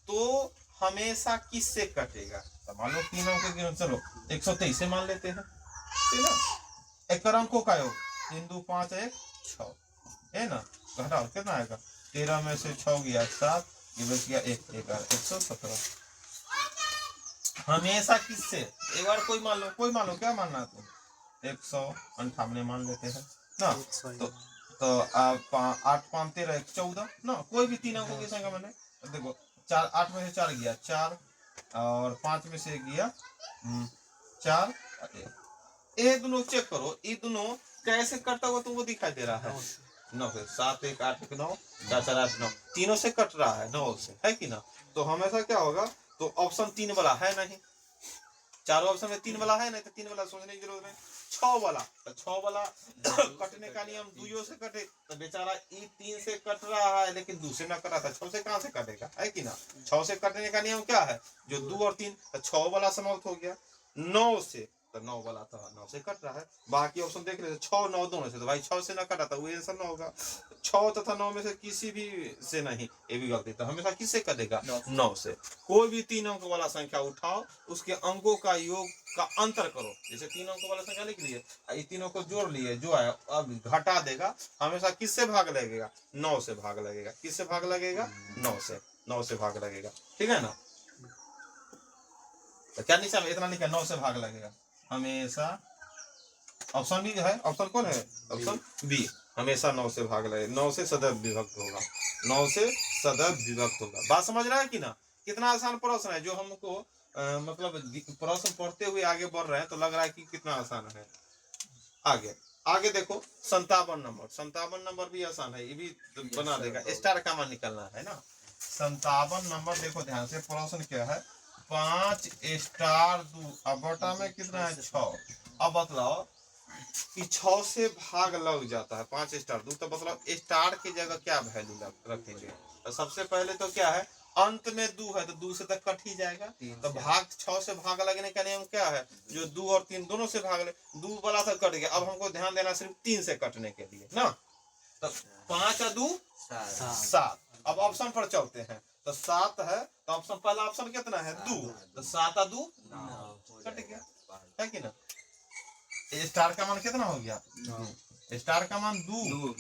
तो हमेशा किससे कटेगा। तो मान लो 3 अंकों की, चलो 123 से मान लेते हैं, ठीक ना। एक अंकों का योग 3 2 5 1 6 है ना, घटाओ कितना आएगा, 13 में से 6 गया 7, ये बच गया 117। हमेशा किससे, एक बार कोई मान लो क्या मानना है तुम, 158 मान लेते हैं ना। तो 8 5 13 1 14 ना, कोई भी 3 अंकों की संख्या मैंने देखो 4 8 में से 4 गया 4 और 5 में से गया 4, ये दोनों चेक करो, ये दोनों कैसे करता हुआ तुमको दिखाई दे रहा है 9 से, 7 1 8 1 9 4 4 8 9, तीनों से कट रहा है 9 से, है कि ना। तो हमेशा क्या होगा, तो ऑप्शन 3 वाला है नहीं, चारों ऑप्शन में 3 वाला है नहीं, तो 3 वाला सोचने की जरूरत नहीं। 6 वाला, तो 6 वाला कटने का नियम 2 से कटे, तो बेचारा ई 3 से कट रहा है लेकिन 2 से ना कटा था, 6 से कहां से कटेगा, है कि ना। 6 से कटने का नियम क्या है, जो 2 और 3, तो 6 वाला समाप्त हो गया। 9 से, तो 9 वाला था 9 से कट रहा है, बाकी ऑप्शन देख रहे 6 9 दोनों से, तो भाई 6 से ना कटा था वो आंसर ना होगा। 6 तथा 9 में से किसी भी से नहीं, ये भी गलती, तो हमेशा किससे कटेगा 9 से। कोई भी 3 अंक वाला संख्या उठाओ, उसके अंकों का योग का अंतर करो, जैसे 3 अंक वाला संख्या लिख लिए, ये तीनों को जोड़ लिए, जो है अब घटा देगा, हमेशा किससे भाग लगेगा 9 से भाग लगेगा। किससे भाग लगेगा 9 से भाग लगेगा, ठीक है ना। तो क्या नीचे इतना लिखा 9 से भाग लगेगा हमेशा, ऑप्शन बी है, ऑप्शन कौन है, ऑप्शन बी, हमेशा 9 से भाग लगेगा, 9 से सदैव विभक्त होगा, 9 से सदैव विभक्त होगा। बात समझ रहा है कि ना। कितना आसान प्रश्न है, जो हमको मतलब प्रश्न पढ़ते हुए आगे बढ़ रहे हैं तो लग रहा है कि कितना आसान है। आगे देखो 57 नंबर भी आसान है, ये भी बना देगा, स्टार का मान निकलना है ना। 57 नंबर देखो ध्यान से, प्रश्न क्या है, 5 स्टार 2 अब बटा में कितना है 6। अब बतलाओ कि 6 से भाग लग जाता है 5 स्टार 2, तो मतलब स्टार की जगह क्या वैल्यू रखेंगे। तो सबसे पहले तो क्या है, अंत में 2 है तो 2 से तक कट ही जाएगा, तो भाग 6 से भाग लगने का नियम क्या है, जो 2 और 3 दोनों से भाग ले, 2 वाला तक कट गया, अब हमको ध्यान देना सिर्फ 3 से कटने के लिए ना। तो 5 और 2 7। अब ऑप्शन पर चलते हैं, तो 7 है, तो ऑप्शन पहला ऑप्शन कितना है 2, तो 7 और 2 कट गया, है कि ना। स्टार का मान कितना हो गया, स्टार का मान 2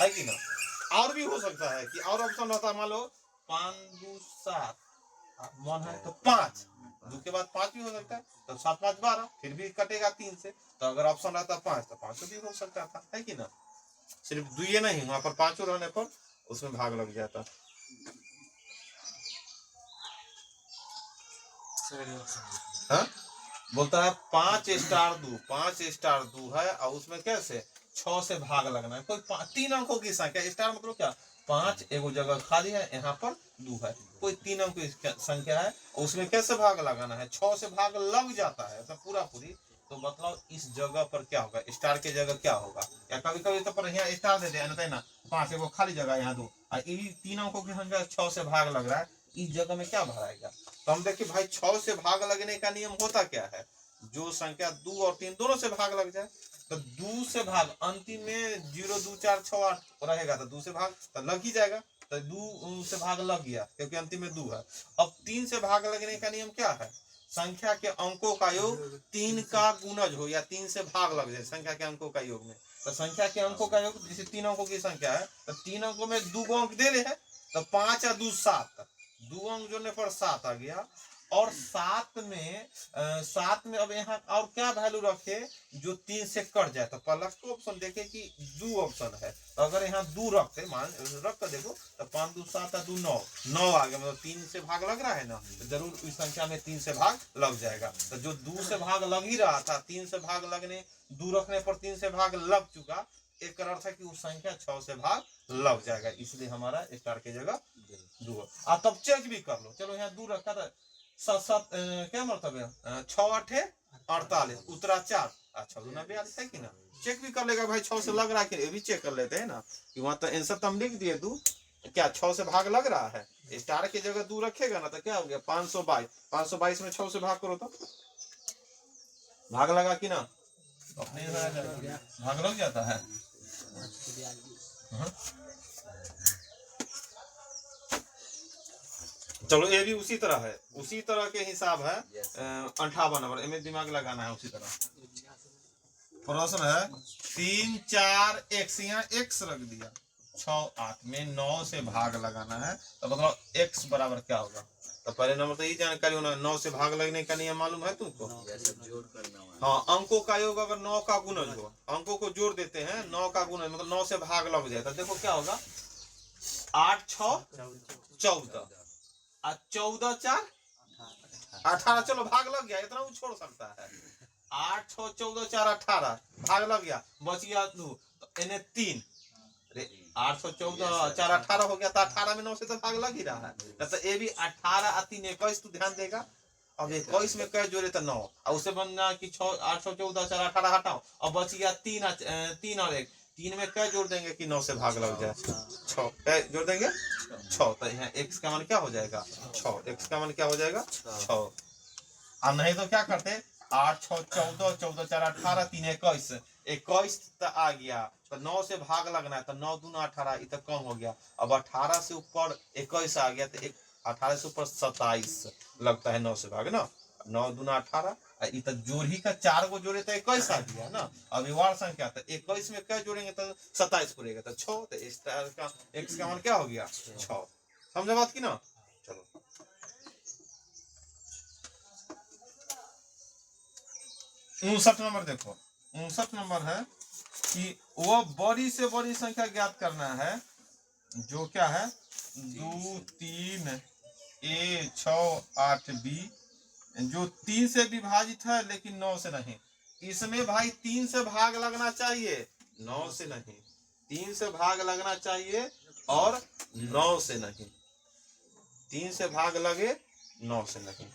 है कि ना। और भी हो सकता है कि और ऑप्शन रहता, मान लो 5 2 7 मन है तो 5, 2 के बाद 5 भी हो सकता है, तो 7 5 12, फिर भी कटेगा 3 से। तो अगर ऑप्शन रहता 5 तो 5 भी हो सकता था, है कि ना। सिर्फ 2 नहीं, वहां पर 5 रहने पर उसमें भाग लग जाता। हाँ बोलता है 5 स्टार दू, 5 स्टार दू है और उसमें कैसे 6 से भाग लगना है। कोई 3 अंकों की संख्या, स्टार मतलब क्या 5 एगो जगह खाली है, यहाँ पर 2 है, कोई 3 अंक की संख्या है, उसमें कैसे भाग लगाना है 6 से भाग लग जाता है तो पूरा पूरी। तो मतलब इस जगह पर क्या होगा, स्टार की जगह क्या होगा, या कभी कभी तो पर यहाँ स्टार दे दे ना 5 एगो खाली जगह यहाँ 2 और 3 अंकों की संख्या 6 से भाग लग रहा है, इस जगह में क्या भराएगा। तो हम देखिए भाई 6 से भाग लगने का नियम होता क्या है, जो संख्या 2 और 3 दोनों से भाग लग जाए। तो 2 से भाग अंतिम में 0 2 4 6 8 रहेगा तो 2 से भाग तो लग ही जाएगा, तो 2 से भाग लग गया क्योंकि अंतिम में 2 है। अब 3 से भाग लगने का नियम क्या है, संख्या के अंकों का योग 3 का गुणज हो या 3 से भाग लग जाए संख्या के अंकों का योग में। तो संख्या के अंकों का योग जैसे 3 अंकों की संख्या है तो 3 अंकों में 2 अंक दे रहे हैं तो 5 और 2 7, 2 अंक जोड़ने पर 7 आ गया। और 7 में अब यहाँ और क्या वैल्यू रखे जो 3 से कट जाए। तो प्लस को ऑप्शन देखे कि 2 ऑप्शन है, तो अगर यहाँ 2 रखते मान रख कर देखो तो 5 2 7 और 2 9 9 आ गया, मतलब 3 से भाग लग रहा है ना, तो जरूर इस संख्या में 3 से भाग लग जाएगा। तो जो 2 से भाग लग ही रहा था 3 से भाग लगने 2 रखने पर 3 से भाग लग चुका, एक अर्थ है कि उस संख्या 6 से भाग लग जाएगा, इसलिए हमारा स्टार की जगह 2 है। तब चेक भी कर लो, चलो यहाँ 2 रखा था 7 क्या मतलब है 6 8 48 उतरा 4 अच्छा 2 42 है कि ना, चेक भी कर लेगा भाई 6 से लग रहा है कि, ये भी चेक कर लेते हैं ना कि वहां तो आंसर तो हम लिख दिए 2 क्या 6 से भाग लग रहा है, स्टार की जगह 2 रखेगा ना तो क्या हो गया 522 में 6 से भाग करो तो भाग लगा कि ना, अपने भाग लग जाता है। चलो ये भी उसी तरह है, उसी तरह के हिसाब है 58 नंबर, इनमें दिमाग लगाना है। उसी तरह प्रश्न है 3 4 x, यहाँ x रख दिया 6 8 में 9 से भाग लगाना है, तो मतलब x बराबर क्या होगा। तो पहले नंबर तो ये जानकारी होना, 9 से भाग लगने का नियम मालूम है तुमको। हाँ अंकों का योग अगर 9 का गुणज हो, अंकों को जोड़ देते हैं 9 का गुणज मतलब 9 से भाग लग जाए, तो देखो क्या होगा 8 6 14 और 14 4 18, चलो भाग लग गया, इतना वो छोड़ सकता है। 8 6 14 4 18 भाग लग गया, बच गया 2 तो इन्हें 3 8 14 4 18 हो गया, तो 18 में 9 से तो भाग लग ही रहा है, तो ये भी 18 और 3 21, तो ध्यान देगा। अब 21 में कै जोड़े तो 9 और उसे बनना कि 8 6 14 4 18 हटाओ, अब बच गया 3 और 1, 3 में कै जोड़ देंगे कि 9 से भाग लग जाए 6, कै जोड़ देंगे 6, तो यहाँ x का मान क्या हो जाएगा 6, x का मान क्या हो जाएगा 6। और नहीं तो क्या करते 8 6 14 14 4 18 3 21 21 तो आ गया, तो 9 से भाग लगना है, तो 9 दूना 18 इतना कम हो गया, अब 18 से ऊपर 21 आ गया, तो 18 से ऊपर 27 लगता है 9 से भाग ना, 9 दूना 18 इतना जोड़ ही का 4 को जोड़े तो 21 आ गया ना। अब विवाह संख्या तो 21 में क्या जोड़ेंगे तो 27 पूरेगा, तो 6, तो स्टार का x का मान क्या हो गया 6, समझा बात की ना। चलो 59 नंबर देखो, 59 नंबर है कि वह बड़ी से बड़ी संख्या ज्ञात करना है जो क्या है 2 3 a 6 8 b जो 3 से विभाजित है लेकिन 9 से नहीं। इसमें भाई 3 से भाग लगना चाहिए 9 से नहीं, 3 से भाग लगना चाहिए और 9 से नहीं, 3 से भाग लगे 9 से नहीं,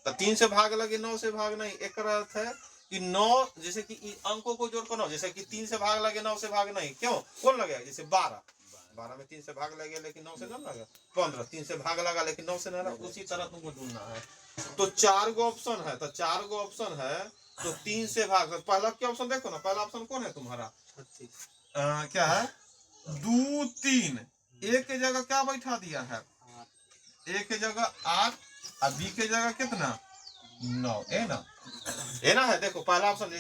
तो 3 से भाग लगे 9 से भाग नहीं, एक अर्थ है कि 9 जैसे कि अंकों को जोड़कर 9, जैसे कि 3 से भाग लगे 9 से भाग नहीं, क्यों कौन लगेगा, जैसे 12 में 3 से भाग लगे लेकिन 9 से नहीं लगा, 15 3 से भाग लगा लेकिन 9 से नहीं लगा, उसी तरह तुमको ढूंढना है। तो 4 गो ऑप्शन है, तो 4 गो ऑप्शन है तो 3 से भाग, पहला क्या ऑप्शन देखो ना, पहला ऑप्शन कौन है तुम्हारा क्या है 2 3, एक के जगह क्या बैठा दिया है, एक के जगह 8 और बी के जगह कितना 9 है ना, है ना है। देखो पहला ऑप्शन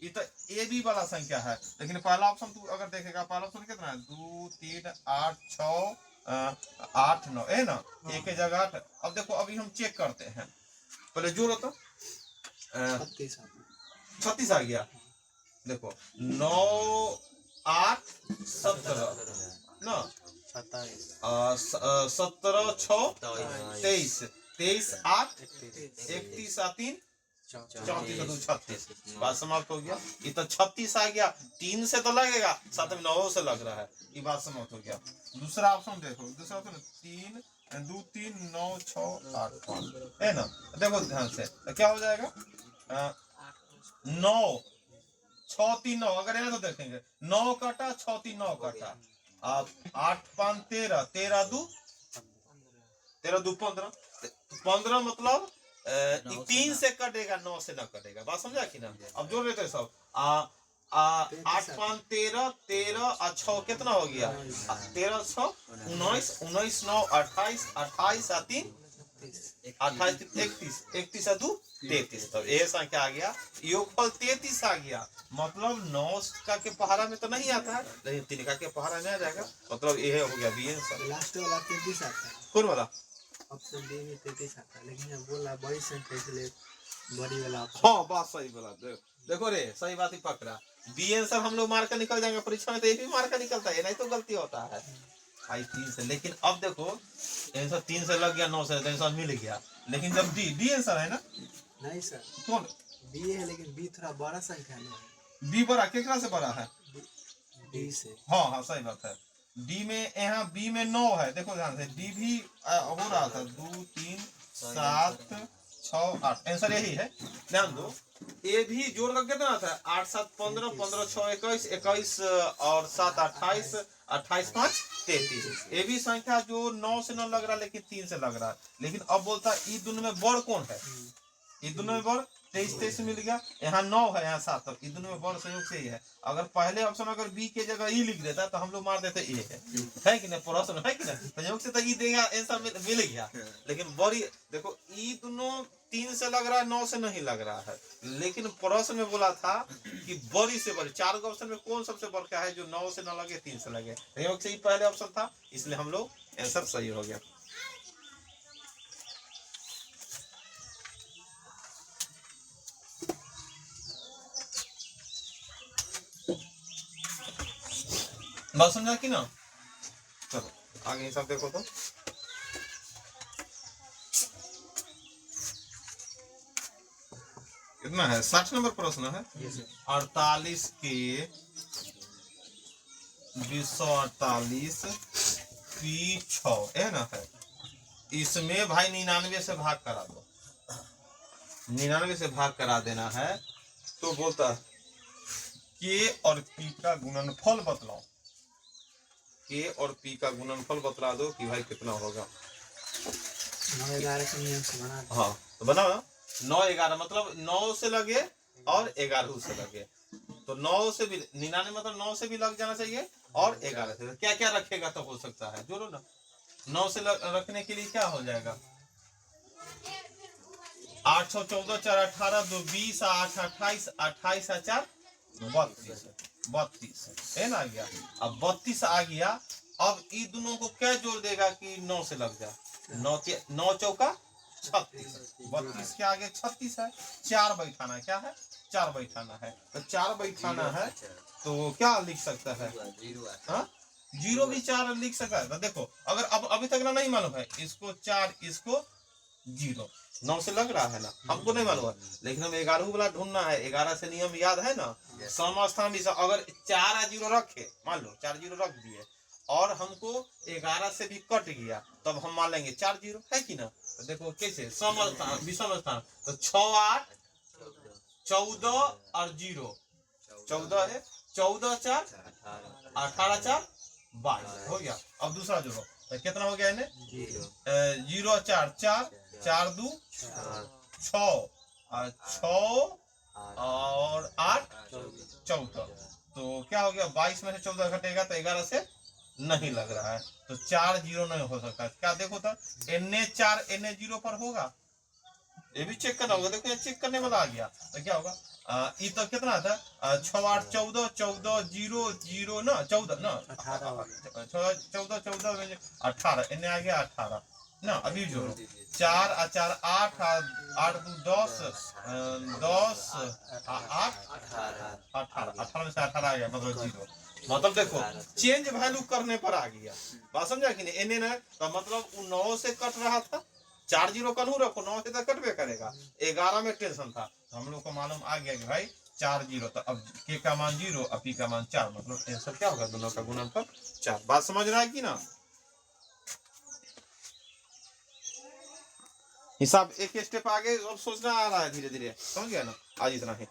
ये तो ए बी वाला संख्या है, लेकिन पहला ऑप्शन तू अगर देखेगा पहला ऑप्शन कितना है 2 3 8 6 8 9 है ना, एक के जगह 8। अब देखो अभी हम चेक करते हैं, पहले जोड़ो तो 36 आ गया, देखो 9 8 17 ना, 17 6 23 23 8 31 आ 3 34 2 36 बात समाप्त हो गया। ये तो 36 आ गया, 3 से तो लगेगा, साथ में 9 से लग रहा है, ये बात समाप्त हो गया। दूसरा ऑप्शन देखो, दूसरा ऑप्शन 3 2 3 9 6 8 5 है ना। देखो ध्यान से तो क्या हो जाएगा, 9 6 3 9, अगर है तो देखेंगे 9 काटा 6 3 9 काटा, अब 8 5 13 13 2 15 15 मतलब 3 से कटेगा, 9 से ना कटेगा, बात समझा कि ना। अब जोड़ लेते हैं सब, 8 5 13 13 और 6 कितना हो गया, 13 6 19 19 9 28 28 और 3 28 31 31 और 2 33, तब ये संख्या आ गया, योगफल 33 आ गया। मतलब 9 का के पहाड़ा में तो नहीं आता है, लेकिन 3 का के पहाड़ा में आ जाएगा, मतलब ये हो गया बी आंसर। लास्ट वाला 33 आता है, कौन वाला, ऑप्शन डी में 33 आता है, लेकिन अब बोला बड़ी संख्या इसलिए बड़ी वाला ऑप्शन। हाँ बात सही बोला, देखो रे सही बात ही पकड़ा। बी आंसर हम लोग मार कर निकल जाएंगे परीक्षा में, तो ये भी मार कर निकलता है, नहीं तो गलती होता है। 3 से, लेकिन अब देखो आंसर 3 से लग गया, 9 से आंसर मिल गया, लेकिन जब डी आंसर है ना, नहीं सर, कौन बी है, लेकिन बी थोड़ा बड़ा संख्या में है, बी बड़ा केकरा से बड़ा है, डी से। हाँ हाँ सही बात है। डी में, यहाँ बी में 9 है, देखो ध्यान से, डी भी हो रहा था 2 3 7 6 8, आंसर यही है, ध्यान दो। ए भी जोड़ कर कितना था, 8 7 15 15 6 21 21 और 7 28 28 5 33, ये भी संख्या जो 9 से न लग रहा लेकिन 3 से लग रहा है। लेकिन अब बोलता है ये दोनों में बड़ कौन है, ये दोनों में बड़ 23 23 मिल गया, यहाँ 9 है यहाँ 7, तो ये दोनों में बड़ संयोग से ही है। अगर पहले ऑप्शन अगर बी के जगह ई लिख देता तो हम लोग मार देते ए है कि नहीं, प्रश्न है कि नहीं, संयोग से तो ई देगा, आंसर मिल गया। लेकिन बड़ी देखो, ई दोनों 3 से लग रहा है, 9 से नहीं लग रहा है, लेकिन प्रश्न में बोला था कि बड़ी से बड़ी, 4 के ऑप्शन में कौन सबसे बड़ का है जो 9 से न लगे 3 से लगे, संयोग से ही पहले ऑप्शन था, इसलिए हम लोग आंसर सही हो गया। बात समझा कि ना। चलो आगे हिसाब देखो तो, कितना है, 60 नंबर प्रश्न है। 48 के 248 P6 है ना, है इसमें भाई 99 से भाग करा दो, 99 से भाग करा देना है। तो बोलता है के और पी का गुणनफल बतलाओ, के और पी का गुणनफल बतला दो कि भाई कितना होगा। 9 11 के नियम से बना दो। हाँ तो बनाओ ना, 9 11 मतलब 9 से लगे और 11 से लगे, तो 9 से भी 99 मतलब 9 से भी लग जाना चाहिए और 11 से, क्या क्या रखेगा तो हो सकता है, जोड़ो ना। 9 से रखने के लिए क्या हो जाएगा, 8 6 14 4 18 2 20 8 28 28 4 32 है ना, आ गया। अब 32 आ गया, अब इन दोनों को क्या जोड़ देगा कि 9 से लग जाए, 9 चौका 36, 32 के आगे 36 है, 4 बैठाना क्या है, 4 बैठाना है, तो 4 बैठाना है तो क्या लिख सकता है, हाँ 0 भी 4 लिख सकता है। तो देखो अगर अब अभी तक ना नहीं मालूम है, इसको 4 इसको 0, 9 से लग रहा है ना, हमको नहीं मालूम है, लेकिन हम 11 वाला ढूंढना है, 11 से नियम याद है ना, समस्थान भी अगर 4 और 0 रखे, मान लो 4 0 रख दिए और हमको 11 से भी कट गया, तब हम मान लेंगे 4 0 है कि ना। तो देखो कैसे समस्थान विषम स्थान, तो 6 8 14 और 0 14 है, 14 4 18 4 22 हो गया। अब दूसरा जोड़ो तो कितना हो गया इन्हें, 0 4 4 4 2 6 और 6 और 8 14, तो क्या हो गया, 22 में से 14 घटेगा तो 11 से नहीं लग रहा है, तो 4 0 नहीं हो सकता। क्या देखो तो एन 4 एन 0 पर होगा, ये भी चेक करना होगा। देखो ये चेक करने वाला आ गया, तो क्या होगा, ये तो कितना था, 6 8 14 14 0 0 ना 14 ना 14 14 में 18 एन आ गया 18 ना। अभी जोड़ो 4 और 4 8 8 2 10 10 8 18 में से 18 आ गया मतलब 0, मतलब देखो चेंज वैल्यू करने पर आ गया, बात समझा कि नहीं। एने ना तो मतलब 9 से कट रहा था, 4 जीरो कनू रखो 9 से तो कटवे करेगा। 11 में टेंशन था, तो हम लोग को मालूम आ गया कि भाई 4 जीरो, तो अब के का मान 0 और पी का मान 4, मतलब आंसर क्या होगा, दोनों का गुणनफल 4। बात समझ रहा है कि ना। हिसाब एक स्टेप आगे और सोचना आ रहा है धीरे धीरे, समझ गया ना। आज इतना ही।